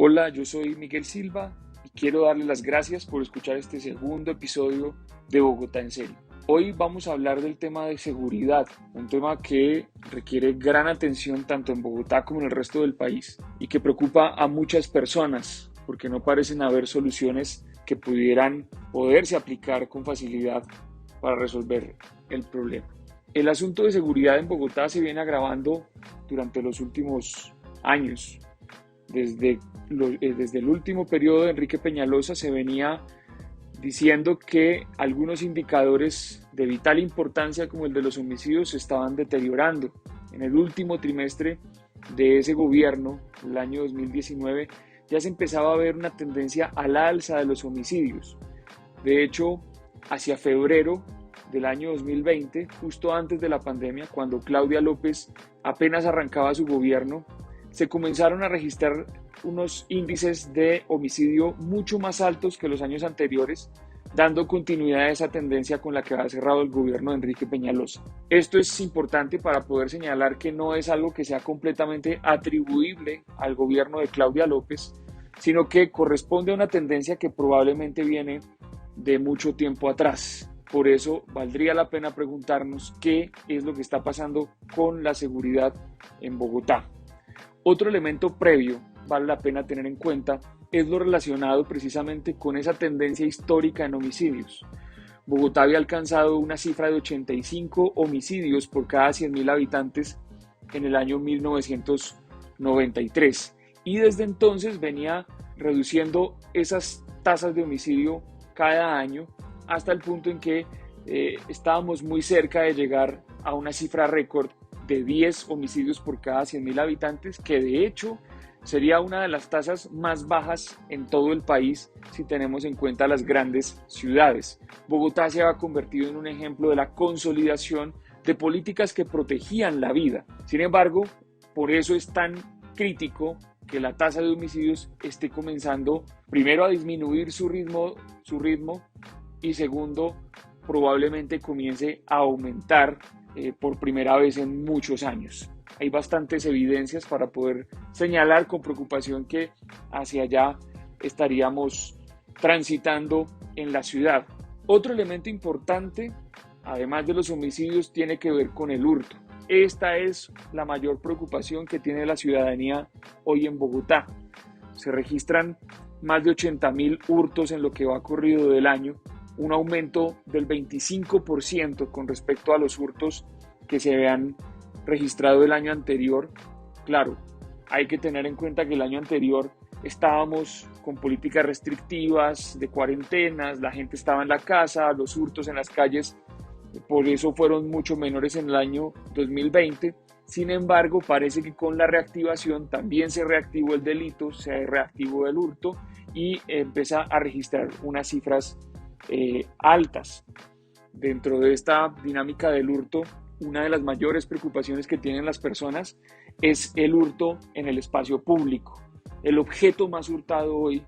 Hola, yo soy Miguel Silva y quiero darle las gracias por escuchar este segundo episodio de Bogotá en Serio. Hoy vamos a hablar del tema de seguridad, un tema que requiere gran atención tanto en Bogotá como en el resto del país y que preocupa a muchas personas porque no parecen haber soluciones que pudieran poderse aplicar con facilidad para resolver el problema. El asunto de seguridad en Bogotá se viene agravando durante los últimos años. Desde el último periodo de Enrique Peñalosa se venía diciendo que algunos indicadores de vital importancia como el de los homicidios se estaban deteriorando. En el último trimestre de ese gobierno, el año 2019, ya se empezaba a ver una tendencia a la alza de los homicidios. De hecho, hacia febrero del año 2020, justo antes de la pandemia, cuando Claudia López apenas arrancaba su gobierno, se comenzaron a registrar unos índices de homicidio mucho más altos que los años anteriores, dando continuidad a esa tendencia con la que ha cerrado el gobierno de Enrique Peñalosa. Esto es importante para poder señalar que no es algo que sea completamente atribuible al gobierno de Claudia López, sino que corresponde a una tendencia que probablemente viene de mucho tiempo atrás. Por eso valdría la pena preguntarnos qué es lo que está pasando con la seguridad en Bogotá. Otro elemento previo, vale la pena tener en cuenta, es lo relacionado precisamente con esa tendencia histórica en homicidios. Bogotá había alcanzado una cifra de 85 homicidios por cada 100.000 habitantes en el año 1993 y desde entonces venía reduciendo esas tasas de homicidio cada año hasta el punto en que estábamos muy cerca de llegar a una cifra récord de 10 homicidios por cada 100.000 habitantes, que de hecho sería una de las tasas más bajas en todo el país si tenemos en cuenta las grandes ciudades. Bogotá se ha convertido en un ejemplo de la consolidación de políticas que protegían la vida. Sin embargo, por eso es tan crítico que la tasa de homicidios esté comenzando primero a disminuir su ritmo y segundo, probablemente comience a aumentar por primera vez en muchos años. Hay bastantes evidencias para poder señalar con preocupación que hacia allá estaríamos transitando en la ciudad. Otro elemento importante, además de los homicidios, tiene que ver con el hurto. Esta es la mayor preocupación que tiene la ciudadanía hoy en Bogotá. Se registran más de 80.000 hurtos en lo que va corrido del año, un aumento del 25% con respecto a los hurtos que se habían registrado el año anterior. Claro, hay que tener en cuenta que el año anterior estábamos con políticas restrictivas, de cuarentenas, la gente estaba en la casa, los hurtos en las calles, por eso fueron mucho menores en el año 2020. Sin embargo, parece que con la reactivación también se reactivó el delito, se reactivó el hurto y empieza a registrar unas cifras altas. Dentro de esta dinámica del hurto, una de las mayores preocupaciones que tienen las personas es el hurto en el espacio público. El objeto más hurtado hoy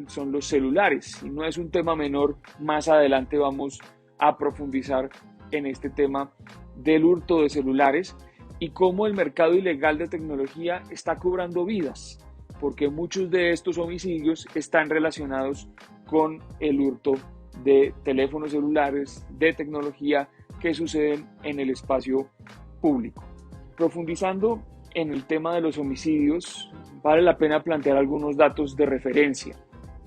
son los celulares y no es un tema menor. Más adelante vamos a profundizar en este tema del hurto de celulares y cómo el mercado ilegal de tecnología está cobrando vidas, porque muchos de estos homicidios están relacionados con el hurto de teléfonos celulares, de tecnología que suceden en el espacio público. Profundizando en el tema de los homicidios, vale la pena plantear algunos datos de referencia.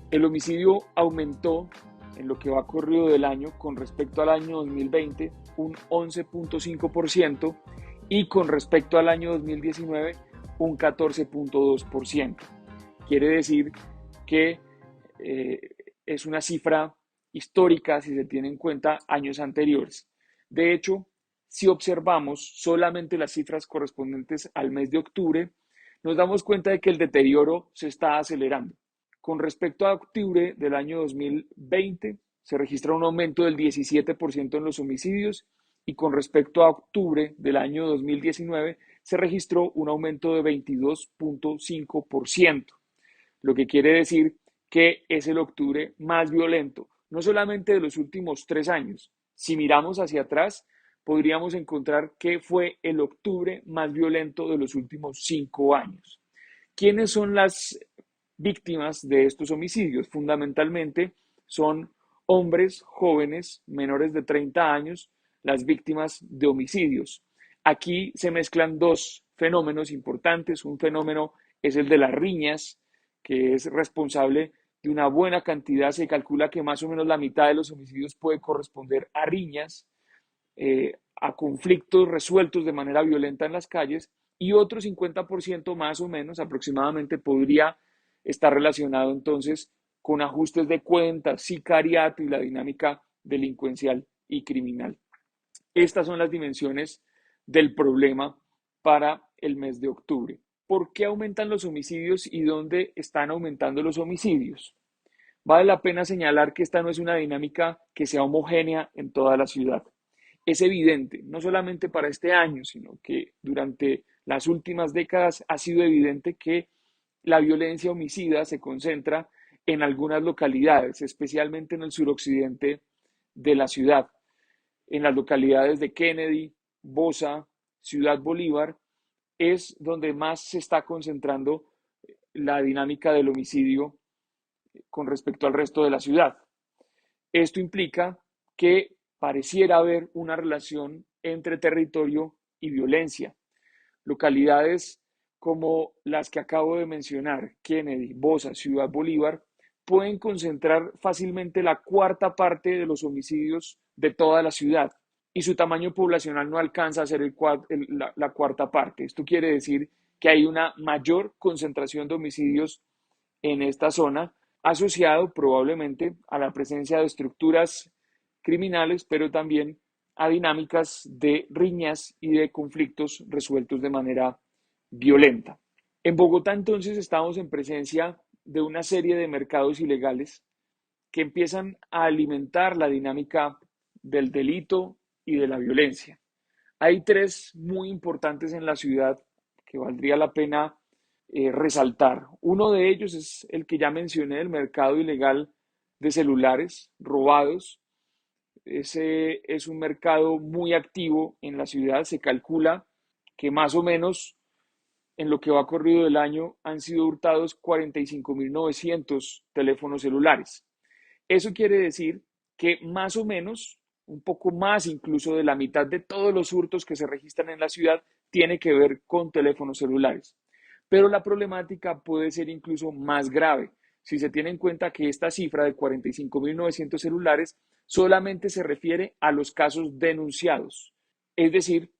El homicidio aumentó en lo que va corrido del año con respecto al año 2020 un 11.5% y con respecto al año 2019 un 14.2%. Quiere decir que es una cifra histórica si se tiene en cuenta años anteriores. De hecho, si observamos solamente las cifras correspondientes al mes de octubre, nos damos cuenta de que el deterioro se está acelerando. Con respecto a octubre del año 2020, se registra un aumento del 17% en los homicidios y con respecto a octubre del año 2019 se registró un aumento de 22.5%, lo que quiere decir que es el octubre más violento, no solamente de los últimos 3 años. Si miramos hacia atrás, podríamos encontrar que fue el octubre más violento de los últimos 5 años. ¿Quiénes son las víctimas de estos homicidios? Fundamentalmente son hombres jóvenes menores de 30 años, las víctimas de homicidios. Aquí se mezclan dos fenómenos importantes. Un fenómeno es el de las riñas, que es responsable de una buena cantidad. Se calcula que más o menos la mitad de los homicidios puede corresponder a riñas, a conflictos resueltos de manera violenta en las calles, y otro 50% más o menos aproximadamente podría estar relacionado entonces con ajustes de cuentas, sicariato y la dinámica delincuencial y criminal. Estas son las dimensiones del problema para el mes de octubre. ¿Por qué aumentan los homicidios y dónde están aumentando los homicidios? Vale la pena señalar que esta no es una dinámica que sea homogénea en toda la ciudad. Es evidente, no solamente para este año, sino que durante las últimas décadas ha sido evidente que la violencia homicida se concentra en algunas localidades, especialmente en el suroccidente de la ciudad, en las localidades de Kennedy, Bosa, Ciudad Bolívar, es donde más se está concentrando la dinámica del homicidio con respecto al resto de la ciudad. Esto implica que pareciera haber una relación entre territorio y violencia. Localidades como las que acabo de mencionar, Kennedy, Bosa, Ciudad Bolívar, pueden concentrar fácilmente la cuarta parte de los homicidios de toda la ciudad, y su tamaño poblacional no alcanza a ser la cuarta parte. Esto quiere decir que hay una mayor concentración de homicidios en esta zona, asociado probablemente a la presencia de estructuras criminales, pero también a dinámicas de riñas y de conflictos resueltos de manera violenta. En Bogotá entonces estamos en presencia de una serie de mercados ilegales que empiezan a alimentar la dinámica del delito y de la violencia. Hay tres muy importantes en la ciudad que valdría la pena resaltar. Uno de ellos es el que ya mencioné, el mercado ilegal de celulares robados. Ese es un mercado muy activo en la ciudad. Se calcula que más o menos en lo que va corrido del año han sido hurtados 45.900 teléfonos celulares. Eso quiere decir que más o menos, un poco más incluso de la mitad de todos los hurtos que se registran en la ciudad tiene que ver con teléfonos celulares. Pero la problemática puede ser incluso más grave si se tiene en cuenta que esta cifra de 45.900 celulares solamente se refiere a los casos denunciados. Es decir,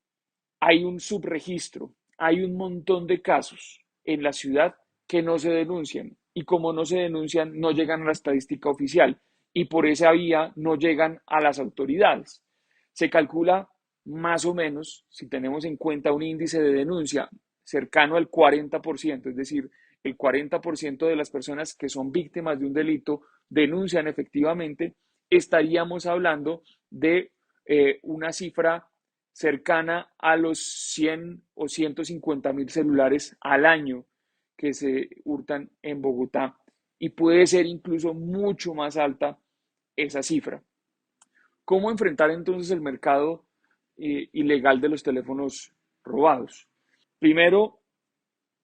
hay un subregistro, hay un montón de casos en la ciudad que no se denuncian, y como no se denuncian no llegan a la estadística oficial, y por esa vía no llegan a las autoridades. Se calcula más o menos, si tenemos en cuenta un índice de denuncia cercano al 40%, es decir, el 40% de las personas que son víctimas de un delito denuncian efectivamente, estaríamos hablando de una cifra cercana a los 100 o 150.000 celulares al año que se hurtan en Bogotá, y puede ser incluso mucho más alta esa cifra. ¿Cómo enfrentar entonces el mercado ilegal de los teléfonos robados? Primero,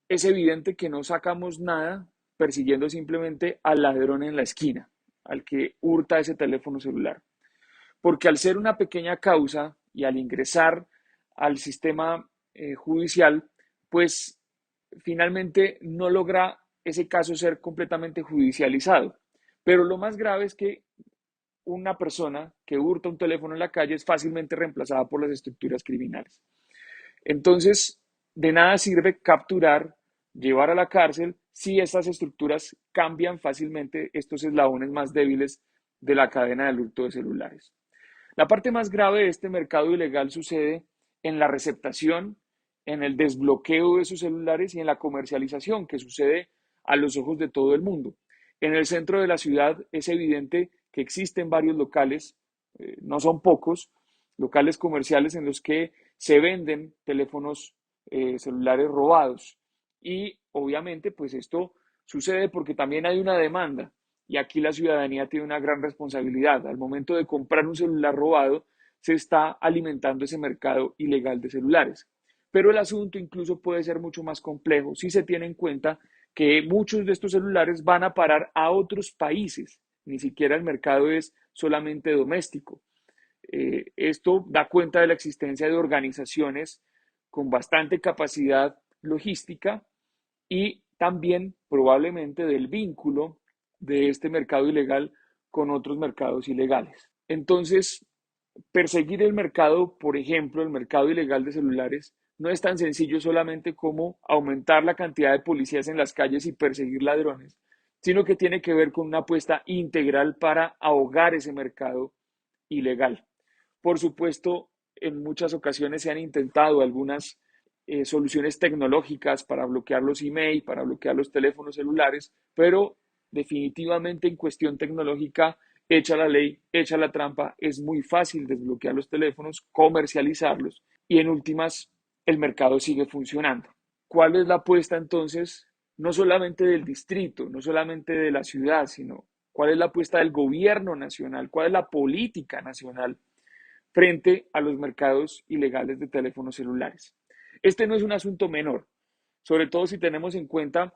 es evidente que no sacamos nada persiguiendo simplemente al ladrón en la esquina, al que hurta ese teléfono celular. Porque al ser una pequeña causa y al ingresar al sistema judicial, pues finalmente no logra ese caso ser completamente judicializado. Pero lo más grave es que una persona que hurta un teléfono en la calle es fácilmente reemplazada por las estructuras criminales. Entonces, de nada sirve capturar, llevar a la cárcel, si estas estructuras cambian fácilmente estos eslabones más débiles de la cadena del hurto de celulares. La parte más grave de este mercado ilegal sucede en la receptación, en el desbloqueo de esos celulares y en la comercialización, que sucede a los ojos de todo el mundo. En el centro de la ciudad es evidente que existen varios locales, no son pocos, locales comerciales en los que se venden teléfonos celulares robados. Y obviamente pues esto sucede porque también hay una demanda, y aquí la ciudadanía tiene una gran responsabilidad. Al momento de comprar un celular robado, se está alimentando ese mercado ilegal de celulares. Pero el asunto incluso puede ser mucho más complejo si se tiene en cuenta que muchos de estos celulares van a parar a otros países, ni siquiera el mercado es solamente doméstico. Esto da cuenta de la existencia de organizaciones con bastante capacidad logística y también probablemente del vínculo de este mercado ilegal con otros mercados ilegales. Entonces, perseguir el mercado, por ejemplo, el mercado ilegal de celulares, no es tan sencillo solamente como aumentar la cantidad de policías en las calles y perseguir ladrones, sino que tiene que ver con una apuesta integral para ahogar ese mercado ilegal. Por supuesto, en muchas ocasiones se han intentado algunas soluciones tecnológicas para bloquear los email, para bloquear los teléfonos celulares, pero definitivamente en cuestión tecnológica, hecha la ley, hecha la trampa, es muy fácil desbloquear los teléfonos, comercializarlos y en últimas el mercado sigue funcionando. ¿Cuál es la apuesta entonces? No solamente del distrito, no solamente de la ciudad, sino cuál es la apuesta del gobierno nacional, cuál es la política nacional frente a los mercados ilegales de teléfonos celulares. Este no es un asunto menor, sobre todo si tenemos en cuenta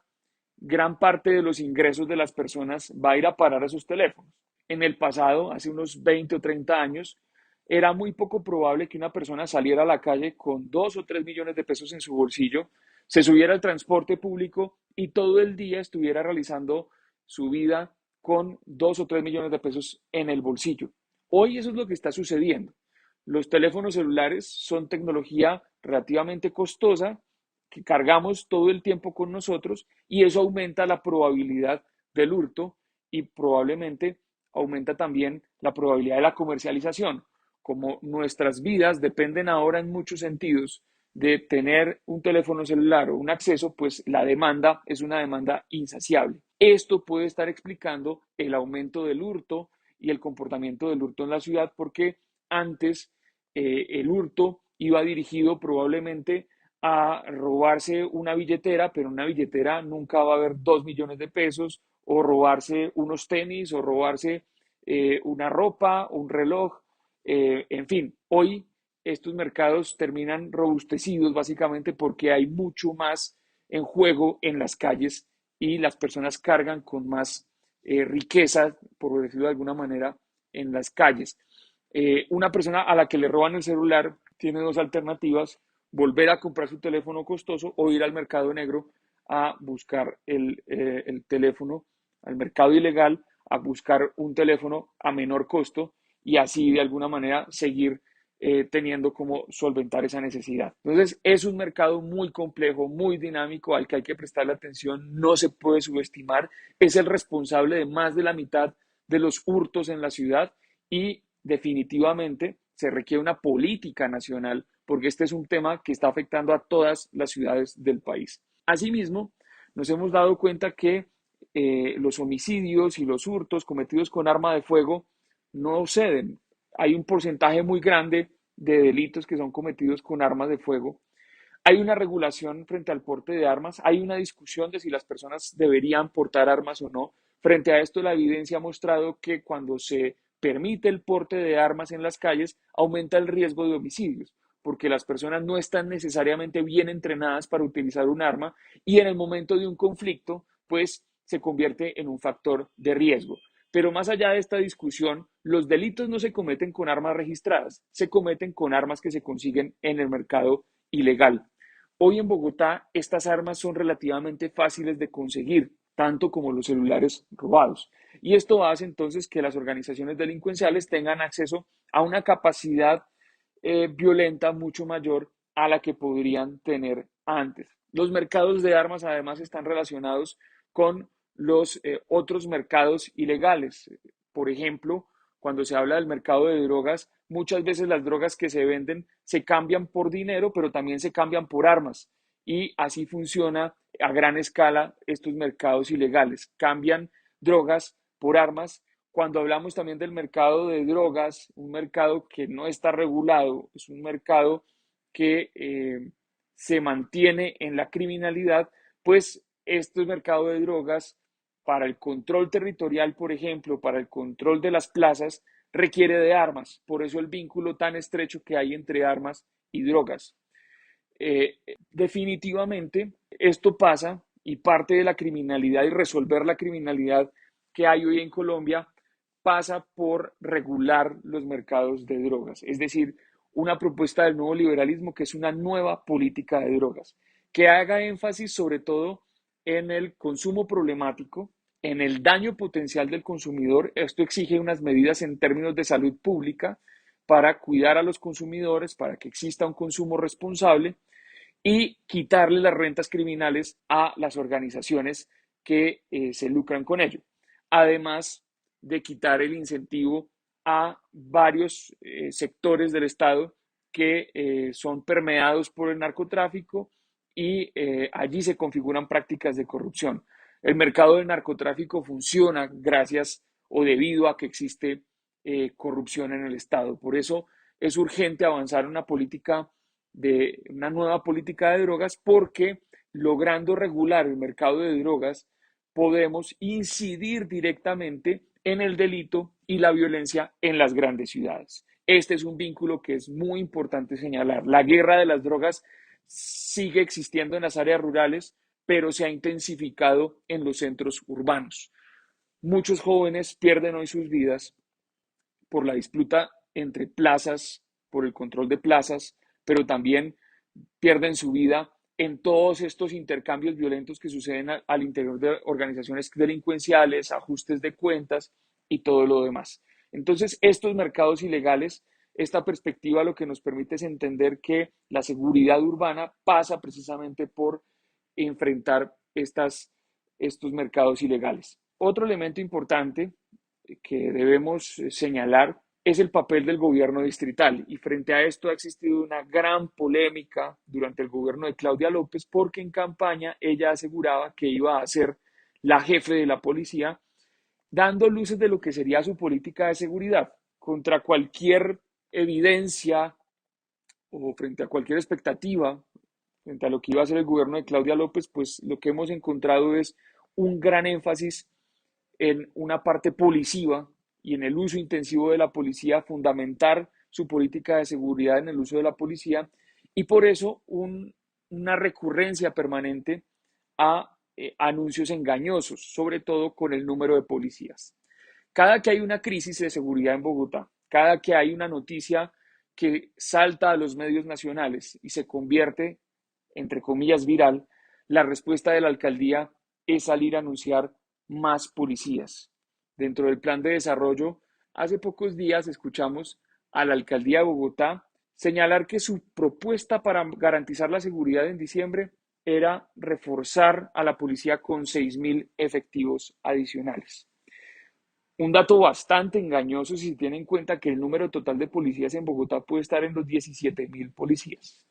gran parte de los ingresos de las personas va a ir a parar a sus teléfonos. En el pasado, hace unos 20 o 30 años, era muy poco probable que una persona saliera a la calle con 2 o 3 millones de pesos en su bolsillo, se subiera al transporte público y todo el día estuviera realizando su vida con 2 o 3 millones de pesos en el bolsillo. Hoy eso es lo que está sucediendo. Los teléfonos celulares son tecnología relativamente costosa que cargamos todo el tiempo con nosotros y eso aumenta la probabilidad del hurto y probablemente aumenta también la probabilidad de la comercialización. Como nuestras vidas dependen ahora en muchos sentidos de tener un teléfono celular o un acceso, pues la demanda es una demanda insaciable. Esto puede estar explicando el aumento del hurto y el comportamiento del hurto en la ciudad porque antes el hurto iba dirigido probablemente a robarse una billetera, pero en una billetera nunca va a haber 2 millones de pesos, o robarse unos tenis, o robarse una ropa, un reloj, en fin, hoy estos mercados terminan robustecidos básicamente porque hay mucho más en juego en las calles y las personas cargan con más riqueza, por decirlo de alguna manera, en las calles. Una persona a la que le roban el celular tiene dos alternativas: volver a comprar su teléfono costoso o ir al mercado negro a buscar el teléfono, al mercado ilegal, a buscar un teléfono a menor costo y así de alguna manera seguir teniendo como solventar esa necesidad. Entonces es un mercado muy complejo, muy dinámico, al que hay que prestarle atención, no se puede subestimar, es el responsable de más de la mitad de los hurtos en la ciudad y definitivamente se requiere una política nacional porque este es un tema que está afectando a todas las ciudades del país. Asimismo, nos hemos dado cuenta que los homicidios y los hurtos cometidos con arma de fuego no ceden. Hay un porcentaje muy grande de delitos que son cometidos con armas de fuego. Hay una regulación frente al porte de armas, hay una discusión de si las personas deberían portar armas o no. Frente a esto, la evidencia ha mostrado que cuando se permite el porte de armas en las calles, aumenta el riesgo de homicidios, porque las personas no están necesariamente bien entrenadas para utilizar un arma y en el momento de un conflicto, pues se convierte en un factor de riesgo. Pero más allá de esta discusión, los delitos no se cometen con armas registradas, se cometen con armas que se consiguen en el mercado ilegal. Hoy en Bogotá estas armas son relativamente fáciles de conseguir, tanto como los celulares robados. Y esto hace entonces que las organizaciones delincuenciales tengan acceso a una capacidad violenta mucho mayor a la que podrían tener antes. Los mercados de armas además están relacionados con los otros mercados ilegales. Por ejemplo, cuando se habla del mercado de drogas, muchas veces las drogas que se venden se cambian por dinero, pero también se cambian por armas. Y así funciona a gran escala estos mercados ilegales. Cambian drogas por armas. Cuando hablamos también del mercado de drogas, un mercado que no está regulado, es un mercado que se mantiene en la criminalidad, pues este mercado de drogas para el control territorial, por ejemplo, para el control de las plazas, requiere de armas. Por eso el vínculo tan estrecho que hay entre armas y drogas. Definitivamente esto pasa y parte de la criminalidad y resolver la criminalidad que hay hoy en Colombia pasa por regular los mercados de drogas, es decir, una propuesta del nuevo liberalismo que es una nueva política de drogas, que haga énfasis sobre todo en el consumo problemático, en el daño potencial del consumidor. Esto exige unas medidas en términos de salud pública para cuidar a los consumidores, para que exista un consumo responsable y quitarle las rentas criminales a las organizaciones que se lucran con ello. Además de quitar el incentivo a varios sectores del Estado que son permeados por el narcotráfico y allí se configuran prácticas de corrupción. El mercado del narcotráfico funciona gracias o debido a que existe corrupción en el Estado. Por eso es urgente avanzar en una nueva política de drogas, porque logrando regular el mercado de drogas podemos incidir directamente en el delito y la violencia en las grandes ciudades. Este es un vínculo que es muy importante señalar. La guerra de las drogas sigue existiendo en las áreas rurales, pero se ha intensificado en los centros urbanos. Muchos jóvenes pierden hoy sus vidas por la disputa entre plazas, por el control de plazas, pero también pierden su vida en todos estos intercambios violentos que suceden al interior de organizaciones delincuenciales, ajustes de cuentas y todo lo demás. Entonces, estos mercados ilegales, esta perspectiva lo que nos permite es entender que la seguridad urbana pasa precisamente por enfrentar estos mercados ilegales. Otro elemento importante que debemos señalar es el papel del gobierno distrital. Y frente a esto ha existido una gran polémica durante el gobierno de Claudia López, porque en campaña ella aseguraba que iba a ser la jefe de la policía, dando luces de lo que sería su política de seguridad. Contra cualquier evidencia o frente a cualquier expectativa, frente a lo que iba a hacer el gobierno de Claudia López, pues lo que hemos encontrado es un gran énfasis en una parte policiva y en el uso intensivo de la policía, fundamentar su política de seguridad en el uso de la policía, y por eso una recurrencia permanente a anuncios engañosos, sobre todo con el número de policías. Cada que hay una crisis de seguridad en Bogotá, cada que hay una noticia que salta a los medios nacionales y se convierte, entre comillas, viral, la respuesta de la alcaldía es salir a anunciar más policías. Dentro del plan de desarrollo, hace pocos días escuchamos a la alcaldía de Bogotá señalar que su propuesta para garantizar la seguridad en diciembre era reforzar a la policía con 6.000 efectivos adicionales. Un dato bastante engañoso si se tiene en cuenta que el número total de policías en Bogotá puede estar en los 17.000 policías.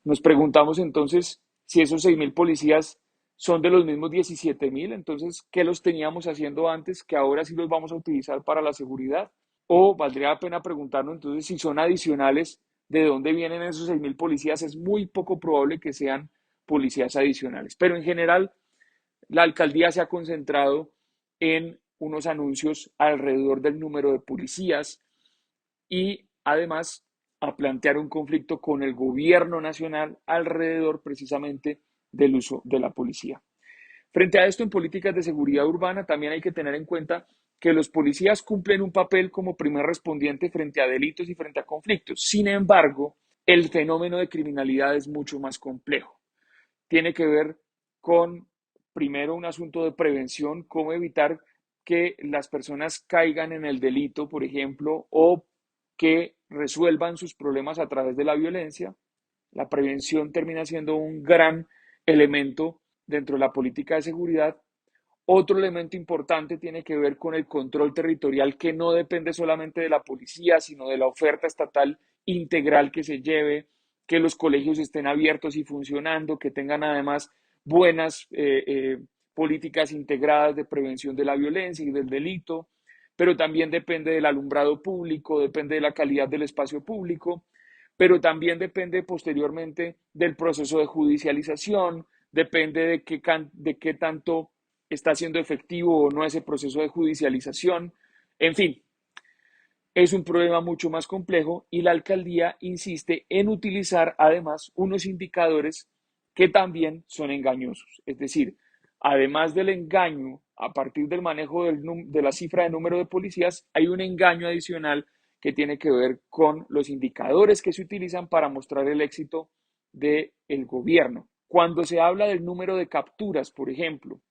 Nos preguntamos entonces si esos 6.000 policías son de los mismos 17.000, entonces, ¿qué los teníamos haciendo antes que ahora sí los vamos a utilizar para la seguridad? O valdría la pena preguntarnos entonces si son adicionales, ¿de dónde vienen esos 6.000 policías? Es muy poco probable que sean policías adicionales, pero en general la alcaldía se ha concentrado en unos anuncios alrededor del número de policías y además a plantear un conflicto con el gobierno nacional alrededor precisamente del uso de la policía. Frente a esto, en políticas de seguridad urbana también hay que tener en cuenta que los policías cumplen un papel como primer respondiente frente a delitos y frente a conflictos. Sin embargo, el fenómeno de criminalidad es mucho más complejo. Tiene que ver con, primero, un asunto de prevención, cómo evitar que las personas caigan en el delito, por ejemplo, o que resuelvan sus problemas a través de la violencia. La prevención termina siendo un gran elemento dentro de la política de seguridad. Otro elemento importante tiene que ver con el control territorial, que no depende solamente de la policía, sino de la oferta estatal integral que se lleve, que los colegios estén abiertos y funcionando, que tengan además buenas políticas integradas de prevención de la violencia y del delito, pero también depende del alumbrado público, depende de la calidad del espacio público, pero también depende posteriormente del proceso de judicialización, depende de qué tanto está siendo efectivo o no ese proceso de judicialización. En fin, Es un problema mucho más complejo y la alcaldía insiste en utilizar además unos indicadores que también son engañosos. Es decir, además del engaño a partir del manejo de la cifra de número de policías, hay un engaño adicional que tiene que ver con los indicadores que se utilizan para mostrar el éxito del gobierno. Cuando se habla del número de capturas, por ejemplo,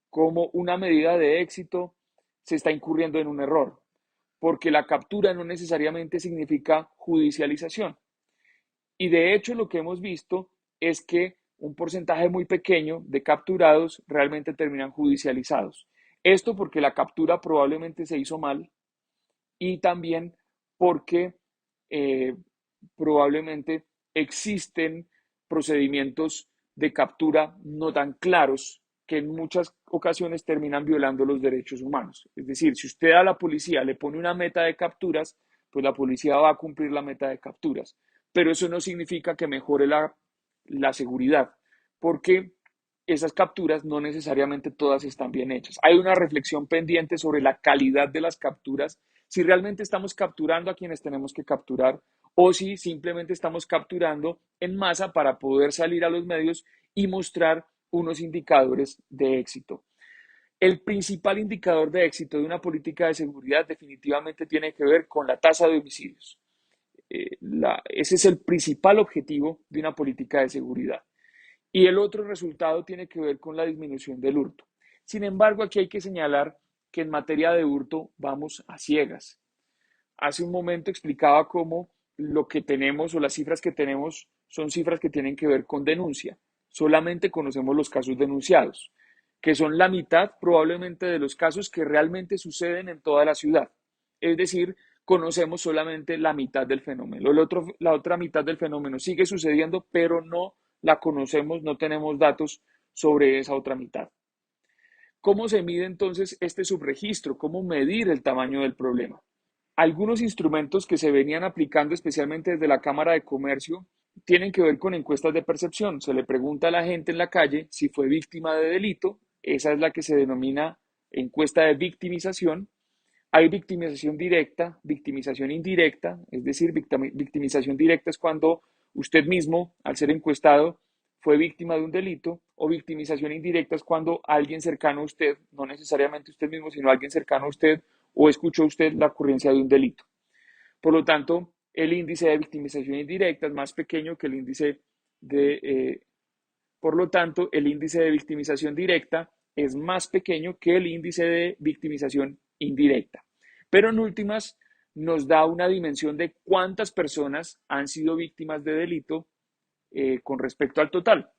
como una medida de éxito, se está incurriendo en un error porque la captura no necesariamente significa judicialización. Y de hecho lo que hemos visto es que un porcentaje muy pequeño de capturados realmente terminan judicializados. Esto porque la captura probablemente se hizo mal y también porque eh, probablemente existen procedimientos de captura no tan claros que en muchas ocasiones terminan violando los derechos humanos. Es decir, si usted a la policía le pone una meta de capturas, pues la policía va a cumplir la meta de capturas. Pero eso no significa que mejore la seguridad, porque esas capturas no necesariamente todas están bien hechas. Hay una reflexión pendiente sobre la calidad de las capturas, si realmente estamos capturando a quienes tenemos que capturar o si simplemente estamos capturando en masa para poder salir a los medios y mostrar unos indicadores de éxito. El principal indicador de éxito de una política de seguridad definitivamente tiene que ver con la tasa de homicidios. Ese es el principal objetivo de una política de seguridad. Y el otro resultado tiene que ver con la disminución del hurto. Sin embargo, aquí hay que señalar que en materia de hurto vamos a ciegas. Hace un momento explicaba cómo lo que tenemos o las cifras que tenemos son cifras que tienen que ver con denuncia. Solamente conocemos los casos denunciados, que son la mitad probablemente de los casos que realmente suceden en toda la ciudad. Es decir, conocemos solamente la mitad del fenómeno. La otra mitad del fenómeno sigue sucediendo, pero no la conocemos, no tenemos datos sobre esa otra mitad. ¿Cómo se mide entonces este subregistro? ¿Cómo medir el tamaño del problema? Algunos instrumentos que se venían aplicando especialmente desde la Cámara de Comercio tienen que ver con encuestas de percepción. Se le pregunta a la gente en la calle si fue víctima de delito. Esa es la que se denomina encuesta de victimización. Hay victimización directa, victimización indirecta, es decir, victimización directa es cuando usted mismo, al ser encuestado, fue víctima de un delito, o victimización indirecta es cuando alguien cercano a usted, no necesariamente usted mismo, sino alguien cercano a usted, o escuchó usted la ocurrencia de un delito. Por lo tanto, el índice de victimización indirecta es más pequeño que el índice por lo tanto, el índice de victimización directa es más pequeño que el índice de victimización indirecta. Pero en últimas, nos da una dimensión de cuántas personas han sido víctimas de delito con respecto al total.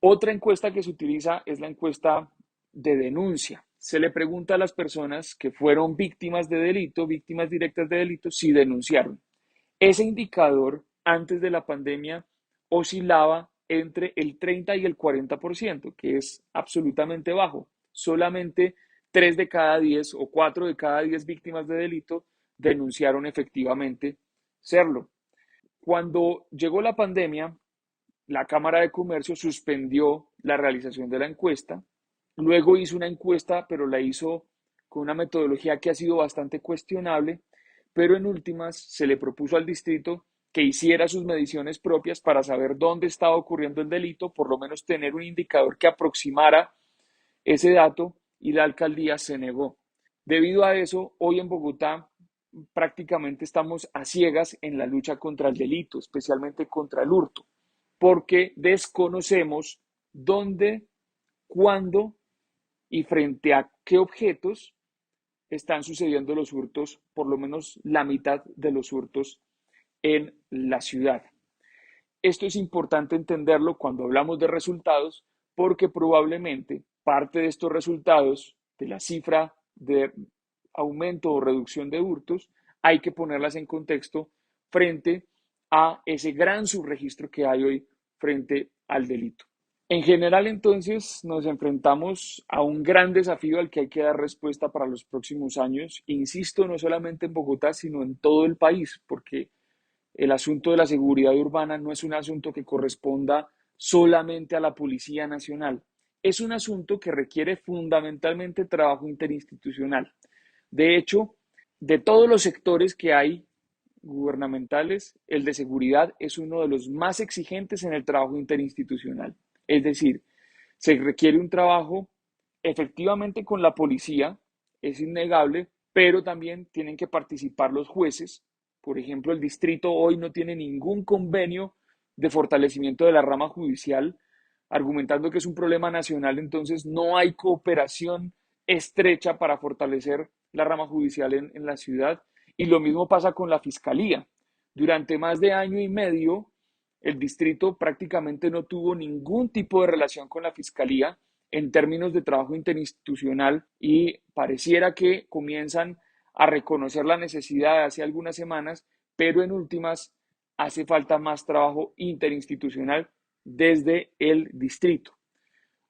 Otra encuesta que se utiliza es la encuesta de denuncia. Se le pregunta a las personas que fueron víctimas de delito, víctimas directas de delito, si denunciaron. Ese indicador antes de la pandemia oscilaba entre el 30 y el 40%, que es absolutamente bajo. Solamente 3 de cada 10 o 4 de cada 10 víctimas de delito denunciaron efectivamente serlo. Cuando llegó la pandemia, la Cámara de Comercio suspendió la realización de la encuesta. Luego hizo una encuesta, pero la hizo con una metodología que ha sido bastante cuestionable, pero en últimas se le propuso al distrito que hiciera sus mediciones propias para saber dónde estaba ocurriendo el delito, por lo menos tener un indicador que aproximara ese dato, y la alcaldía se negó. Debido a eso, hoy en Bogotá prácticamente estamos a ciegas en la lucha contra el delito, especialmente contra el hurto, porque desconocemos dónde, cuándo y frente a qué objetos están sucediendo los hurtos, por lo menos la mitad de los hurtos en la ciudad. Esto es importante entenderlo cuando hablamos de resultados, porque probablemente parte de estos resultados, de la cifra de aumento o reducción de hurtos, hay que ponerlas en contexto frente a ese gran subregistro que hay hoy frente al delito. En general, entonces, nos enfrentamos a un gran desafío al que hay que dar respuesta para los próximos años. Insisto, no solamente en Bogotá, sino en todo el país, porque el asunto de la seguridad urbana no es un asunto que corresponda solamente a la Policía Nacional. Es un asunto que requiere fundamentalmente trabajo interinstitucional. De hecho, De todos los sectores que hay gubernamentales, el de seguridad es uno de los más exigentes en el trabajo interinstitucional. Es decir, se requiere un trabajo efectivamente con la policía, es innegable, pero también tienen que participar los jueces. Por ejemplo, el distrito hoy no tiene ningún convenio de fortalecimiento de la rama judicial, argumentando que es un problema nacional, entonces no hay cooperación estrecha para fortalecer la rama judicial en la ciudad. Y lo mismo pasa con la fiscalía. Durante más de año y medio, el distrito prácticamente no tuvo ningún tipo de relación con la fiscalía en términos de trabajo interinstitucional y pareciera que comienzan a reconocer la necesidad hace algunas semanas, pero en últimas hace falta más trabajo interinstitucional desde el distrito,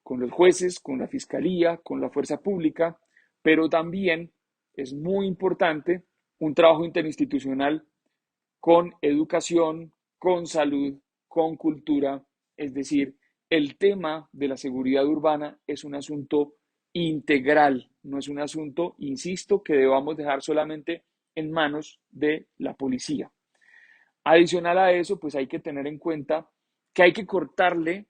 con los jueces, con la fiscalía, con la fuerza pública, pero también es muy importante un trabajo interinstitucional con educación, con salud, con cultura, es decir, el tema de la seguridad urbana es un asunto integral, no es un asunto, insisto, que debamos dejar solamente en manos de la policía. Adicional a eso, pues hay que tener en cuenta que hay que cortarle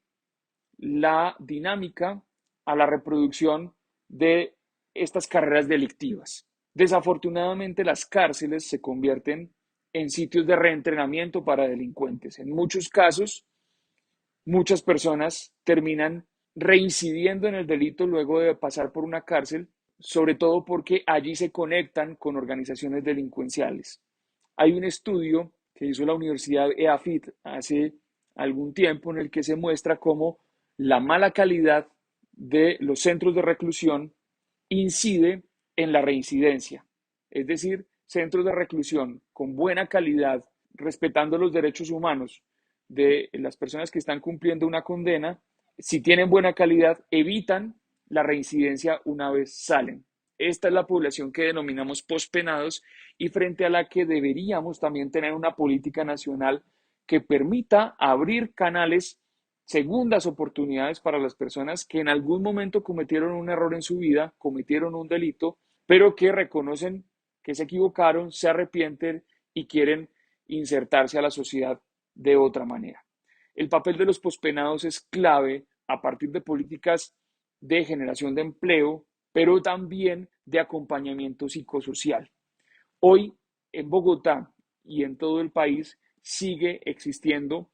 la dinámica a la reproducción de estas carreras delictivas. Desafortunadamente, las cárceles se convierten en sitios de reentrenamiento para delincuentes. En muchos casos, muchas personas terminan reincidiendo en el delito luego de pasar por una cárcel, sobre todo porque allí se conectan con organizaciones delincuenciales. Hay un estudio que hizo la Universidad EAFIT hace algún tiempo en el que se muestra cómo la mala calidad de los centros de reclusión incide en la reincidencia. Es decir, centros de reclusión con buena calidad, respetando los derechos humanos de las personas que están cumpliendo una condena, si tienen buena calidad, evitan la reincidencia una vez salen. Esta es la población que denominamos pospenados y frente a la que deberíamos también tener una política nacional que permita abrir canales, segundas oportunidades para las personas que en algún momento cometieron un error en su vida, cometieron un delito, pero que reconocen que se equivocaron, se arrepienten y quieren insertarse a la sociedad de otra manera. El papel de los pospenados es clave a partir de políticas de generación de empleo, pero también de acompañamiento psicosocial. Hoy en Bogotá y en todo el país sigue existiendo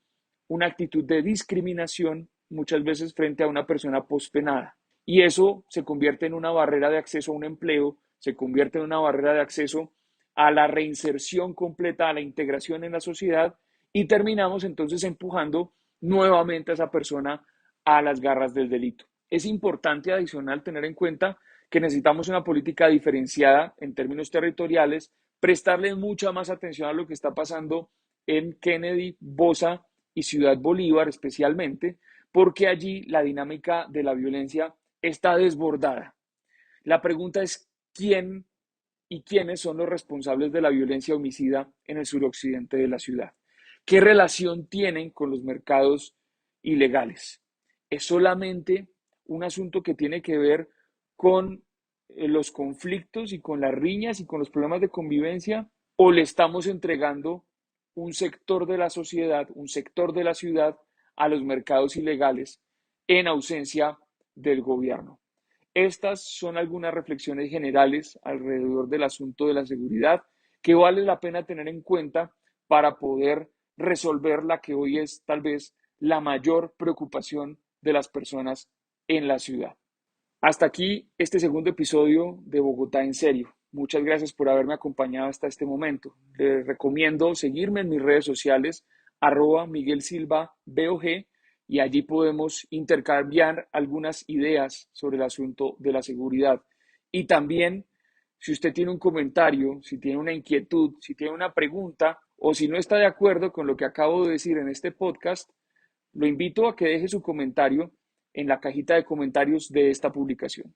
una actitud de discriminación muchas veces frente a una persona pospenada. Y eso se convierte en una barrera de acceso a un empleo, se convierte en una barrera de acceso a la reinserción completa, a la integración en la sociedad y terminamos entonces empujando nuevamente a esa persona a las garras del delito. Es importante adicional tener en cuenta que necesitamos una política diferenciada en términos territoriales, prestarle mucha más atención a lo que está pasando en Kennedy, Bosa y Ciudad Bolívar especialmente, porque allí la dinámica de la violencia está desbordada. La pregunta es quién y quiénes son los responsables de la violencia homicida en el suroccidente de la ciudad. ¿Qué relación tienen con los mercados ilegales? ¿Es solamente un asunto que tiene que ver con los conflictos y con las riñas y con los problemas de convivencia? ¿O le estamos entregando un sector de la sociedad, un sector de la ciudad a los mercados ilegales en ausencia del gobierno? Estas son algunas reflexiones generales alrededor del asunto de la seguridad que vale la pena tener en cuenta para poder resolver la que hoy es tal vez la mayor preocupación de las personas en la ciudad. Hasta aquí este segundo episodio de Bogotá en serio. Muchas gracias por haberme acompañado hasta este momento. Les recomiendo seguirme en mis redes sociales, @Miguel Silva BOG, y allí podemos intercambiar algunas ideas sobre el asunto de la seguridad. Y también, si usted tiene un comentario, si tiene una inquietud, si tiene una pregunta o si no está de acuerdo con lo que acabo de decir en este podcast, lo invito a que deje su comentario en la cajita de comentarios de esta publicación.